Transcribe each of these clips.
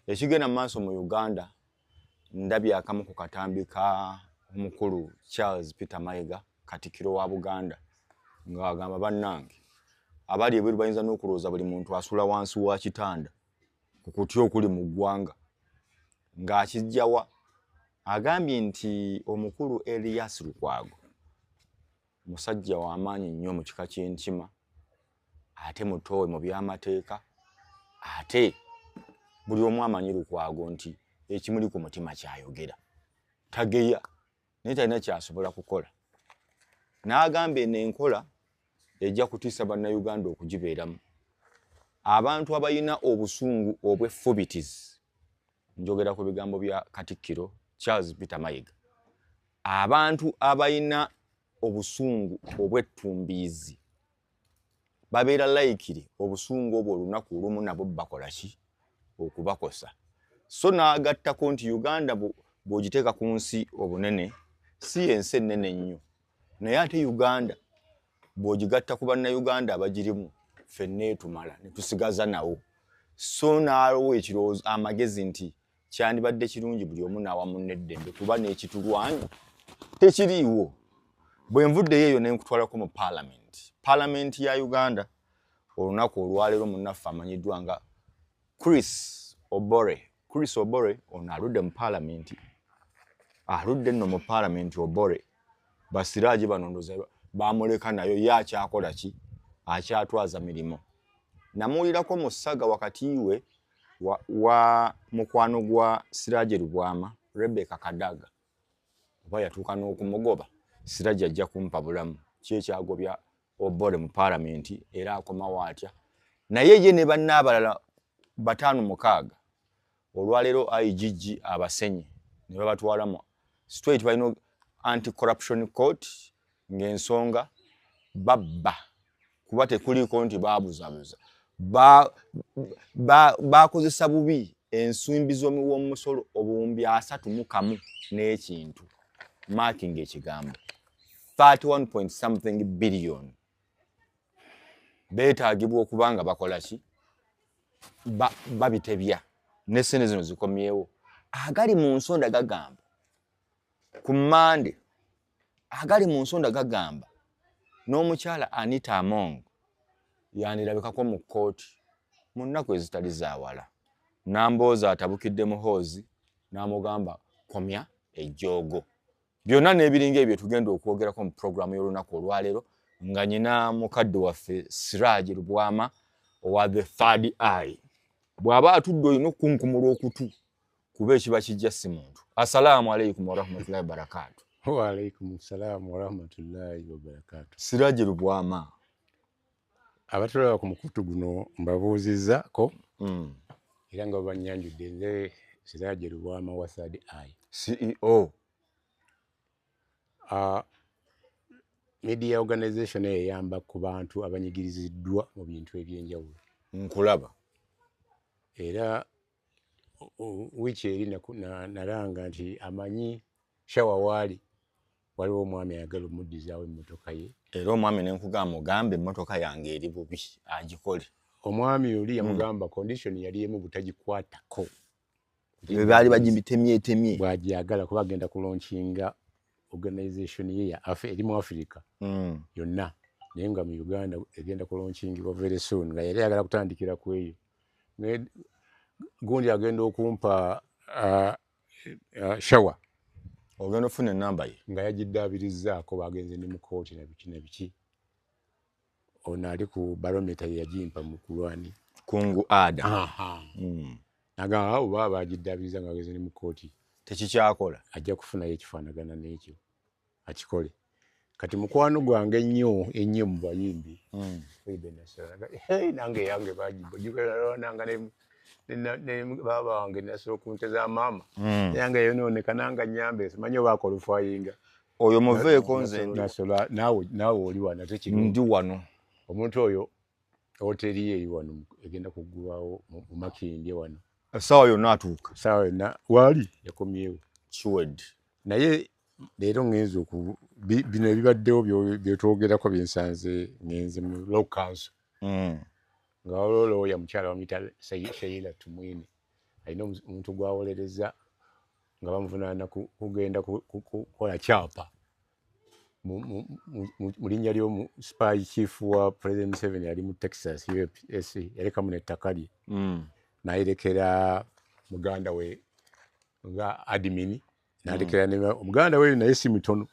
ekigenda maaso mu Uganda ndabye akamu ku katambi ka omukulu Charles Peter Mayiga Katikkiro wa Buganda ng'agamba bannange abali ebweru bayinza n'okulowooza buli muntu asula wansi wa kitanda ku kutya okuli mu ggwanga ng'akijjawa agambye nti omukulu Elias Lukwago musajja w'amaanyi nnyo mu kika ky'Enkima ate mutowe mu by'amateeka ate buli omu amanyi Lukwago nti ekimuli ku mutima kyayogera tageya naye talina kyasobola kukola n'agamba eno enkola ejja kutiisa bannayuganda okugibeeramu abantu abayina obusungu obw'effubitizi njogera ku bigambo bya Katikkiro Charles Peter Mayiga abantu abayina obusungu obw'ettumbiizi babeera layikire obusungu obwo olunaku olumu nabo bakola ki okubakosa so n'agattako nti Uganda bw'ogiteeka ku nsi obunene si ensi ennene nnyo naye ate Uganda bw'ogigatta ku bannayuganda abagirimu ffenna etumala ne tusigaza nawo so n'alowa ekirowoozo amagezi nti kyandibadde kirungi buli omu n'awa munne eddembe kuba n'ekitulwanya tekiriiwo bwe nvuddeyo eyo ne nkutwalako mu paalamenti ya Uganda olunaku olwaleero munnaffe amanyiddwa nga Chris Obore ono aludde mu paalamenti aludde nno mu paalamenti Obore basiraaji bano ndoza baamuleka nayo ye akyakola ki akyatwaza mirimo namuwulirako mu ssaga wakati we wa mukwano gwa Siraaje Lubwama Rebecca Kadaga oba yatuuka n'okumugoba Siraaje ajja kumpa bulamu kyekyagobya Obore mu paalamenti era akomawo atya naye ye ne bannaabalala 5-6 olwaleero IGG abasenye ne babatwala mu straight balina anti-corruption court ng'ensonga babba kuba tekuliko nti baabuzabuza bakozesa bubi ensimbi z'omuwoomusolo obuwumbi 31 n'ekintu marking ekigambo 31 point something billion beetaagibwa okubanga bakola ki babitebya n'essente zino zikomyewo agali mu nsonda gagamba ku Mmande agali mu nsonda gagamba n'omukyala Anita Among yandirabikako mu kkooti mu nnaku ezitali zaawala n'ambooza atabukidde muhoozi n'amugamba komya ejjoogo byonna n'ebiringa ebyo tugenda okwogerako mu puroguramu y'olunaku olwaleero nga nyina mukadde waffe Siraaje Lubwama owa The Third Eye bw'aba atudde olina okunkumula okutu kuba ekiba kijja si muntu. Assalaamu alaikum warahmatullahi wabarakatuh. Wa alaikum salaam warahmatullahi wabarakatuh. Siraaje Lubwama abatulaba ku mukutu guno mbabuuzizzaako era nga banyanjudde nze Siraaje Lubwama wa Third Eye CEO. Media organization eyamba ku bantu abanyigiriziddwa mu bintu eby'enjawulo. Nkulaba. Era wiki eri nalanga nti amanyi shawa waliwo omwami ayagala omuddizaawo emmotoka ye. Era omwami ne nkugamba mugambe emmotoka yange eri bubi agikole. Omwami oli yamugamba condition yali emu butagikwatako. Baali bagitemye. Bw'agyagala kuba agenda kulaunchinga organization ye ya eri mu Africa yonna naye nga mu Uganda egenda kulaunchingiwa very soon nga yali ayagala kutandikira ku eyo. Gundi agenda okumpa shawa ogenda ofuna enamba ye nga yagiddaabirizaako bagenze ne mu kooti na biki ono ali ku barometer ye yagimpa mu kulwani kungu ada nagamba oba bagiddaabiriza nga bagenze ne mu kooti tekikyakola ajja kufunayo ekifaanagana n'ekyo akikole kati mukwano gwange ennyo mu bayimbi nange yange bagibonanga ne baba wange nasooka okunteza maama yange yonooneka nanga nyambe simanyi oba akolufayinga oyo muveeko nze naawe oli wano ndi wano omuntu oyo hoteri ye eri wano egenda kuggulwawo mu Makindye wano essaawa yonna atuuka essaawa yonna waali yakomyewo kiwedde naye leero ngenze bino ebibaddewo byetwogerako byensanze ngenze mu Law Council nga ololooya mukyala wamuyita Sheila Tumwine alina omuntu gwawolereza nga bamuvunaana kugenda kukola kyapa mu linnya ly'omu spy chief wa President Museveni ali mu Texas USA yalekamu n'ettaka lye n'ayerekera muganda we nga admin n'alekera omuganda we naye si mitono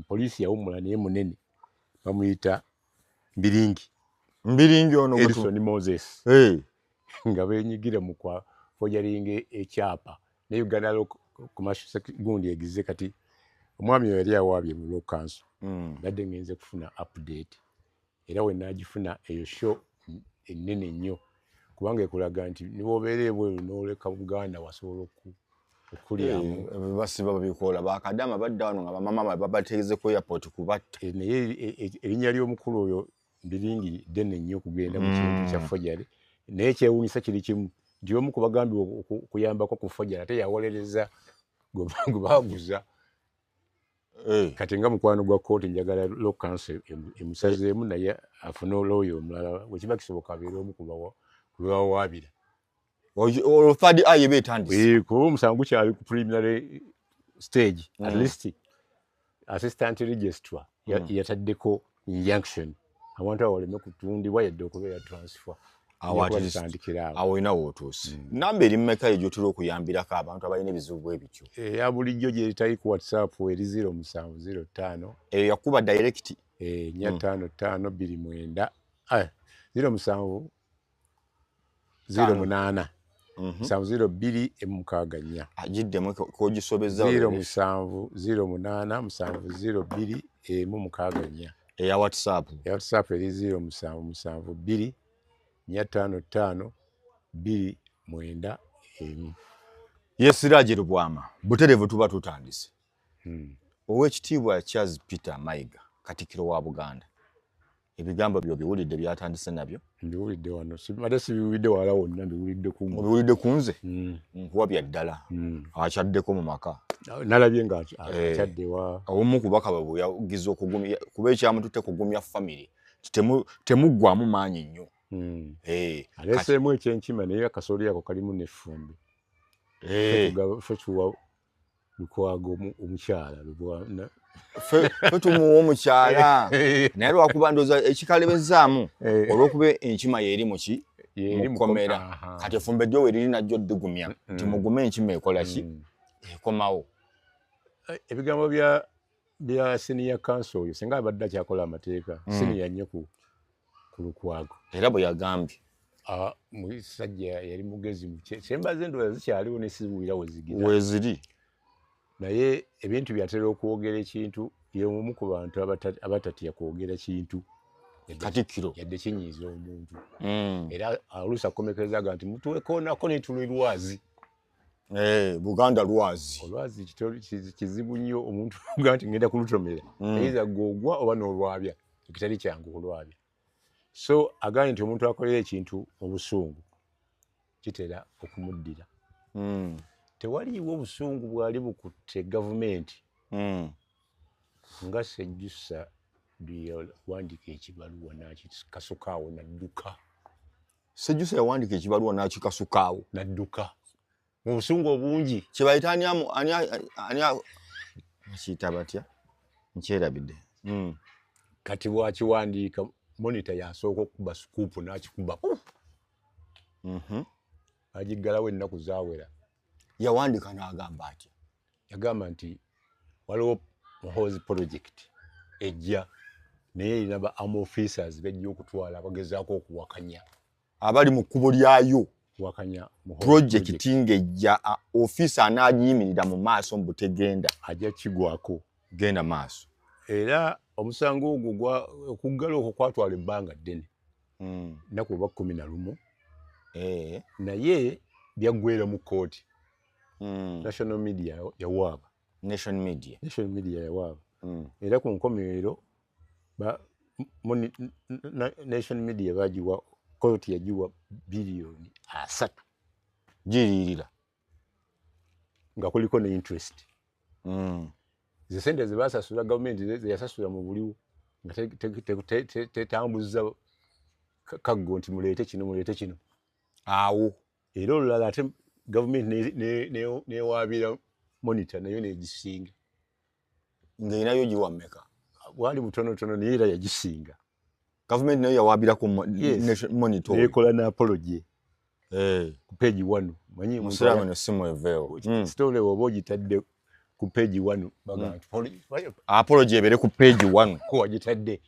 poliisi yawummula naye munene bamuyita Mbiringi ono Edison Moses nga beenyigira mu forging ekyapa ne Uganda Commercial gundi egize kati omwami oyo yali awaabye mu Law Council nadde ngenze kufuna update era we naagifuna eyo show ennene nnyo kubanga ekulaga nti niwobeera ebweru n'oleka Buganda wasobola okulyamu basiba babikola bakadama badda wano nga bamama babateeze ku airport kubatta naye erinnya ly'omukulu oyo Mbiringi ddene nnyo kugenda mu kintu kya forgery naye kyewuunyisa kiri kimu nti omu ku bagambi okuyambako ku forgery ate yawolereza gwe baaguza kati nga mukwano gwa kooti njagala Law Council emusazeemu naye afune olooyo omulala wekiba kisoboka abeere omu ku bawaabira third eye beetandise kuba omusango gukyali ku preliminary stage at least assistant registrar yataddeko injunction abantu abo baleme kutundibwa yadde okubeera transfer awo olina wootuusi namba eri mmeka egyo otera okuyambirako abantu abalina ebizibu bwebityo eya bulijjo gye litali ku WhatsApp eri 0705 eyo yakuba direct 45529 07 08 702 M64 agiddemu kogisobezza 07 08 702 M64 eya WhatsApp eri 07 702 552 Yesirajje Lubwama buterevu tuba tutandise Oweekitiibwa Charles Peter Mayiga Katikkiro wa Buganda ebigambo byo biwulidde byatandise nabyo mbiwulidde wano ate sibiwulidde wala wonna mbiwulidde kumwe biwulidde kunze nkuwa bya ddala akyaddeko mu maka nalabye nga akyadde wa omu kubaka bwe yagize okugumya kuba ekyamututte kugumya family temuggwamu maanyi nnyo aleseemu ekyenkima naye akasooli ako kalimu n'effumbi fetuwa Lukwago omukyala fe tumuwa omukyala naye lwakuba ndooza ekikalebezaamu olw'okuba enkima yeeri muki mukomera kati effumbe ddyo weriri najjo ddigumya timugume enkima ekola ki ekomawo ebigambo bya senior council oyo singa abadde akyakola amateeka senior nnyo ku Lukwago era bwe yagambye musajja yali mugezi sembaze endowooza zikyaliwo ne sibuwira weziri naye ebintu byatera okwogera ekintu yeomu ku bantu abatatya kwogera kintu Katikkiro yadde kinyiiza omuntu era oluusi akomekerezaga nti mutuwekoonako netulwe lwazi Buganda lwazi olwazi kizibu nnyo omuntu ga nti ngenda kulutomera ayiza gwogwa oba n'olwabya ekitali kyangu olwabya so agambye nti omuntu akolera ekintu mu busungu kitera okumuddira tewaliiwo obusungu bwali bukutte gavumenti nga Sejjusa yawandiika ekibaluwa nakikasukaawo nadduka Sejjusa yawandiika ekibaluwa nakikasukaawo nadduka mu busungu obungi kyebayita ani akiyita batya nkyerabidde kati bwakiwandiika monita yasooka okukuba sikuupu n'akikuba agiggalawo ennaku zaawera yawandiika n'agamba atya yagamba nti waliwo muhoozi project ejja naye erina ba arm officers bejja okutwala bagezaako okuwakanya abali mu kkubo lyayo wakanya project ngejja officer anaagiyimirira mu maaso mbutegenda ajja kigwako genda maaso era omusango ogwo okuggala okwo kwatwala ebbanga ddene nnaku oba 11 naye byaggwera mu kooti national media yawaaba nation media yawaaba era ku nkomerero nation media bagiwa kooti yagiwa biliyoni 3 giririra nga kuliko ne interest ze sente ze basasula gavumenti ze yasasula mu buliwo nga tetambuza kaggo nti muleete kino awo era olulala ate government ne wabira monitor nayo negisinga ng'erinayo giwa mmeka wali mutonotono naye era yagisinga government nayo yawabira ku monitor nekola na apology ku page 1 manyi musirama no simu eveo story oba ogitadde ku page 1 baga apology ebere ku page 1 ko wagitadde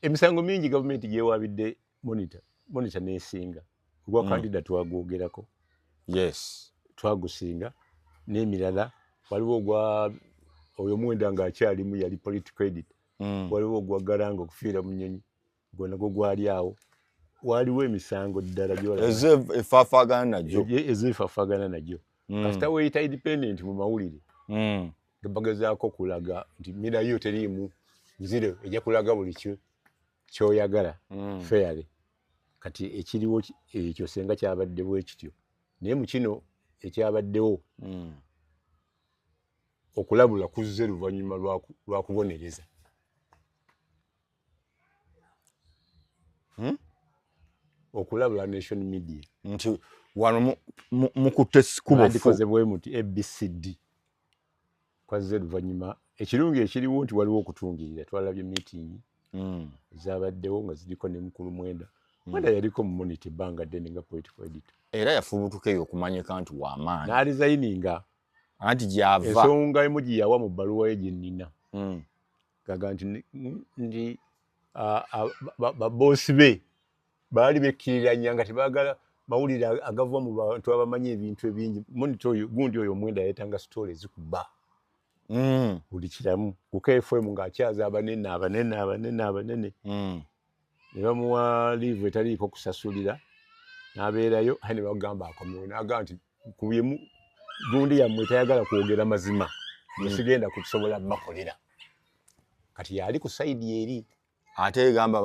emisango mingi government gyewabidde monitor nesinga ogwa candidate wagwogerako yes twagusinga n'emirala waliwo ogwa oyo mwenda ng'akyalimu yali political edit waliwo ogwa Garanga okufiira mu Nnyonyi gwonna gwo gwali awo waliwo emisango ddala ezefaafagana nagyo kasita weyita independent mu mawulire gebagezaako kulaga nti mirayo teriimu nzire ejja kulaga buli kyoyagala fairly kati ekiriwo ekyo senga kyabadde bwe kityo naye mu kino ekyabaddewo okulabula kuzze luvannyuma lwa kubonereza okulabula nation media nti wano mukutte kubo ndikozebwe muti ABCD kwazze luvannyuma ekirungi ekiriwo nti waliwo okutungirira twalabye meeting zabaddewo nga ziriko ne mukulu mwenda yaliko mu monitor banga ddene nga political editor era yafubutuka eyo okumanyika nti w'amaanyi n'alizayininga anti gyava ensonga emu gye yawa mu bbaluwa ye gye nnina gaga nti baboosi be baali bekkiriranya nga tebaagala mawulire agava mu bantu abamanyi ebintu ebingi monitor oyo gundi oyo mwenda yayetanga story ezikuba buli kiramu ku KFM ng'akyaza abanene ne bamuwa liivu etaliiko kusasulira n'abeerayo aye ne bagamba akomewo n'agamba nti kubyemu gundi yammwe tayagala kwogera mazima nesigenda kusobola bakolera kati yali ku sayidi eri ate gamba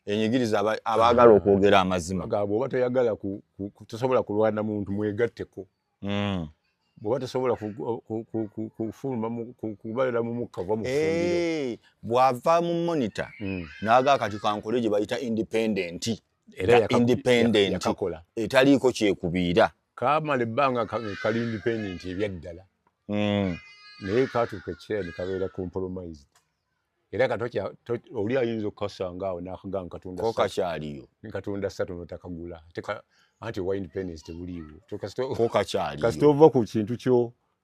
enyigiriza abaagala okwogera amazima gabo oba toyagala tosobola kulwana muntu mwegatteko bw'oba tosobola kufuluma kubalira mu mukka va mu ffundiro bw'ava mu monitor n'agaa kati kankole gye bayita independent era independent etaliiko kyekubiira kamala ebbanga kali independent ebyaddala naye katuuka ekiseera ne kabeera compromised era katokya oli ayinza okukasanga awo n'akagamba katunda kakyaliyo nkatunda 3 notakagula anti owa independence tebuliiwo kakyaliyo ova ku kintu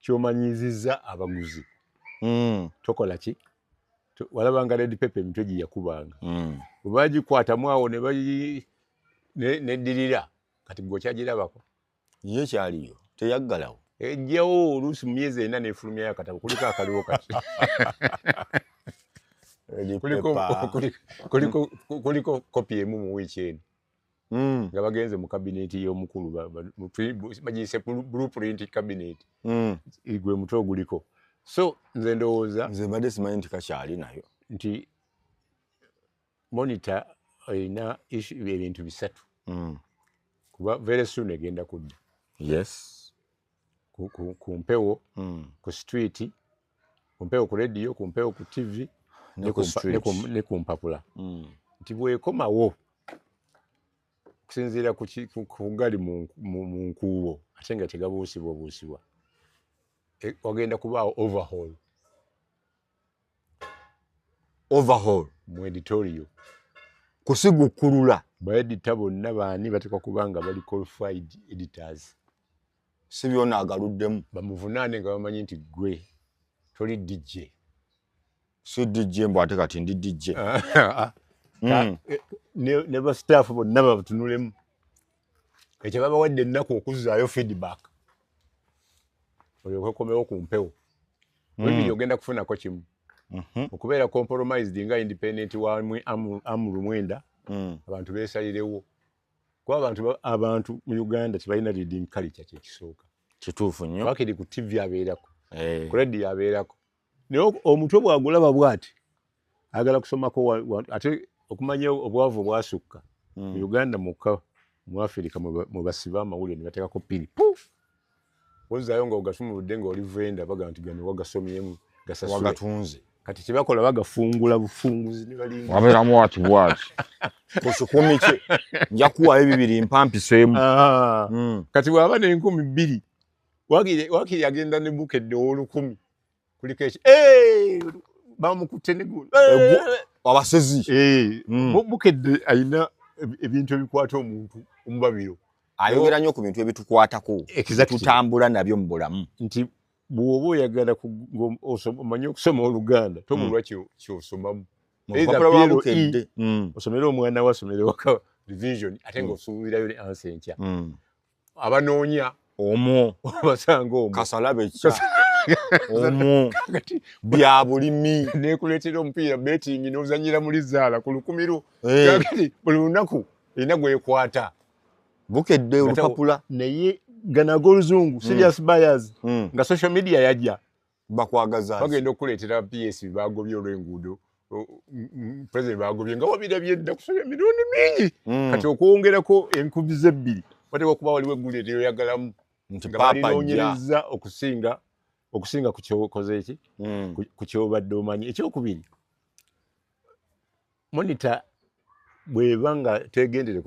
ky'omanyizizza abaguzi tokola ki walabanga red paper emitwe gye yakubanga bwe bagikwatamu awo neddirira kati gwe okyagirabako ye kyaliyo teyaggalawo ejjawo oluusi mu myezi 4 n'efulumya yakatabo kuliko akaliwo kati kuliko kopi emu mu wiiki eno nga bagenze mu kabineeti y'omukulu bagiyise blueprint cabinet gwe mutwe oguliko so nze ndowooza nze mbadde simanyi nti kakyali nayo nti monitor erina ebintu 3 kuba very soon egenda kudda yes ku mpewo ku street ku mpewo ku radio ku mpewo ku TV ne ku mpapula nti bwekomawo okusinziira ku gali mu nkuubo ate nga tegabuusibwa wagenda kubaawo overhaul mu editorial kusigukkulula baedita bonna baani batekwa kubanga bali qualified editors si byonna agaluddemu bamuvunaane nga bamanyi nti gwe toli DJ si DJ mbu ate kati ndi DJ ne ba staff bonna batunulemu ekyo babawadde ennaku okuzzaayo feedback olyoke okomewo ku mpewo webiri ogenda kufunako kimu okubeera compromised nga independent wa amuru mwenda abantu beesalirewo kuba abantu mu Uganda tebalina reading culture kyekisooka kituufu nnyo bakiri ku TV abeerako ku radio abeerako naye omutwe bwagulaba bw'ati agala kusomako ate okumanya obwavu bwasukka mu Uganda mukka mu Africa mu basiba amawulire ne bateekako piri wozaayo nga ogasumuludde nga oli venda baga nti gano wagasomyemu gasasule wagatunze kati kyebakola bagafungula bufunguzi ne balinga wabeeramu bwati ku kikumi kye nja kuwayo 2 mpampiseemu. Kati bw'aba n'2,000 wakiri agenda ne Bukedde ow'olukumi kuliko bamukutte ne abasezi Bukedde alina ebintu ebikwata omuntu omubabiro. Ayogera nnyo ku bintu ebitukwatako tutambula nabyo mu bulamu nti bw'oba oyagala omanyi okusoma Oluganda tobulwa kyosomamu osomere omwana we asomere waka revision ate ng'osuubirayo ne ansa enkya abanoonya omwo basanga omwo kasalabe kya omwo bya bulimi neekuleetera omupiira betting n'ozannyira mu Lizaala ku 10 lwo buli lunaku erina gwekwata Bukedde olupapula naye gana ag'oluzungu serious buyers nga social media yajja bakwagaza bagenda okuleetera PS bagobye olw'enguudo president bagobye nga wabirabye edda kusomya milioni mingi kati okwongerako 2,000 wateekwa kuba waliwo eggulu lyoyagalamu nti nga balinoonyereza okusinga ku kyokoze eki ku kyobadde omanyi. Ekyokubiri monita bw'eba nga tegendere